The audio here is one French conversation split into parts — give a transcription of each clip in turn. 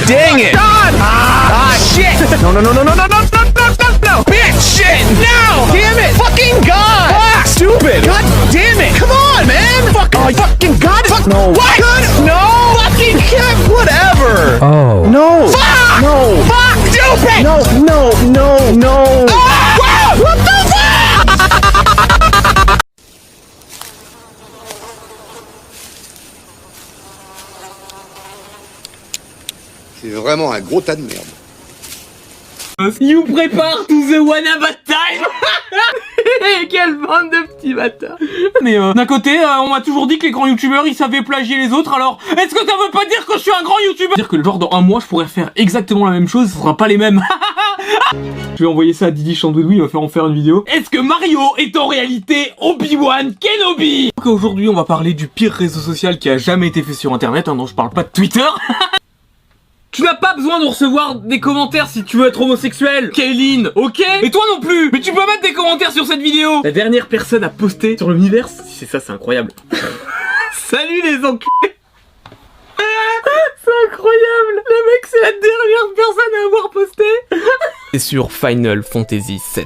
dang it! God! Shit! No, no, no, no, no, no, no, no, no, no, no! Bitch! Shit! No! Damn it! Fucking God! Fuck! Stupid! God damn it! Come on, man! Fuck! Oh, fucking God! Fuck! No. What? God! No! Fucking God! Whatever! Oh. No! Fuck! No! Fuck! Stupid! No, no, no, no! Ah! Wow! What the fuck? C'est vraiment un gros tas de merde. You prépare to the Wanaba time. Quelle bande de petits bâtards. Mais d'un côté, on m'a toujours dit que les grands youtubeurs ils savaient plagier les autres, alors est-ce que ça veut pas dire que je suis un grand youtubeur? Dire que genre dans un mois je pourrais faire exactement la même chose, ce sera pas les mêmes. Je vais envoyer ça à Didi Chandoudoui, il va faire en faire une vidéo. Est-ce que Mario est en réalité Obi-Wan Kenobi? Donc aujourd'hui on va parler du pire réseau social qui a jamais été fait sur internet, hein, non je parle pas de Twitter. Tu n'as pas besoin de recevoir des commentaires si tu veux être homosexuel, Kayline, ok? Et toi non plus. Mais tu peux mettre des commentaires sur cette vidéo. La dernière personne à poster sur le Miiverse, si c'est ça, c'est incroyable. Salut les enculés. C'est incroyable. Le mec, c'est la dernière personne à avoir posté. Et sur Final Fantasy VII.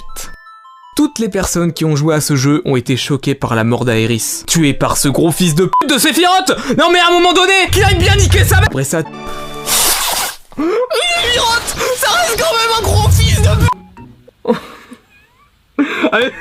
Toutes les personnes qui ont joué à ce jeu ont été choquées par la mort d'Aerys, tué par ce gros fils de pute de Sephiroth. Non mais à un moment donné, qu'il aille bien niquer sa mère. Après ça... Sephiroth, ça reste quand même un gros fils de... Allez,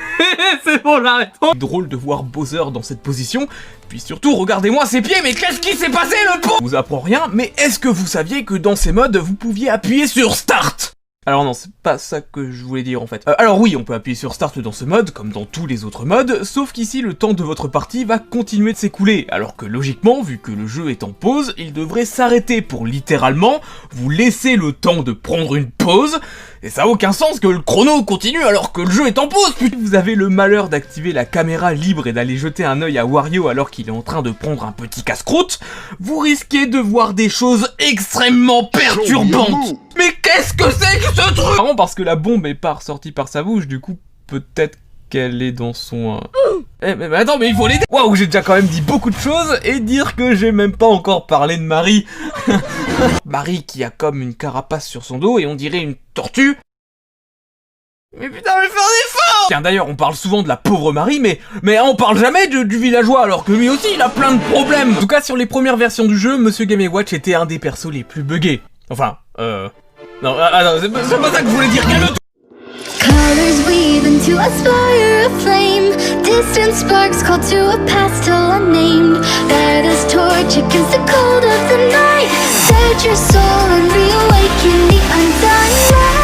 c'est bon, j'arrête. Drôle de voir Bowser dans cette position. Puis surtout, regardez-moi ses pieds, mais qu'est-ce qui s'est passé, le pauvre? Je vous apprends rien, mais est-ce que vous saviez que dans ces modes, vous pouviez appuyer sur Start? Alors non, c'est pas ça que je voulais dire en fait. Alors oui, on peut appuyer sur Start dans ce mode, comme dans tous les autres modes, sauf qu'ici le temps de votre partie va continuer de s'écouler, alors que logiquement, vu que le jeu est en pause, il devrait s'arrêter pour littéralement vous laisser le temps de prendre une pause, et ça a aucun sens que le chrono continue alors que le jeu est en pause, putain. Vous avez le malheur d'activer la caméra libre et d'aller jeter un œil à Wario alors qu'il est en train de prendre un petit casse-croûte, vous risquez de voir des choses extrêmement perturbantes. Mais qu'est-ce que c'est que ce truc? Marrant parce que la bombe est pas ressortie par sa bouche, du coup peut-être qu'elle est dans son... mais attends, mais il faut l'aider. Waouh, j'ai déjà quand même dit beaucoup de choses et dire que j'ai même pas encore parlé de Marie. Marie qui a comme une carapace sur son dos et on dirait une tortue. Mais putain, mais fais un effort! Tiens, d'ailleurs, on parle souvent de la pauvre Marie, mais on parle jamais du villageois, alors que lui aussi, il a plein de problèmes. En tout cas, sur les premières versions du jeu, Monsieur Game & Watch était un des persos les plus buggés. Enfin, non, attends, c'est pas ça que je voulais dire, calme-toi! Colors weave into a spire of flame. Distant sparks call to a past still unnamed. Light as torch against the cold of the night. Set your soul and reawaken the undying light.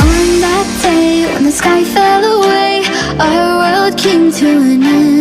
On that day when the sky fell away, our world came to an end.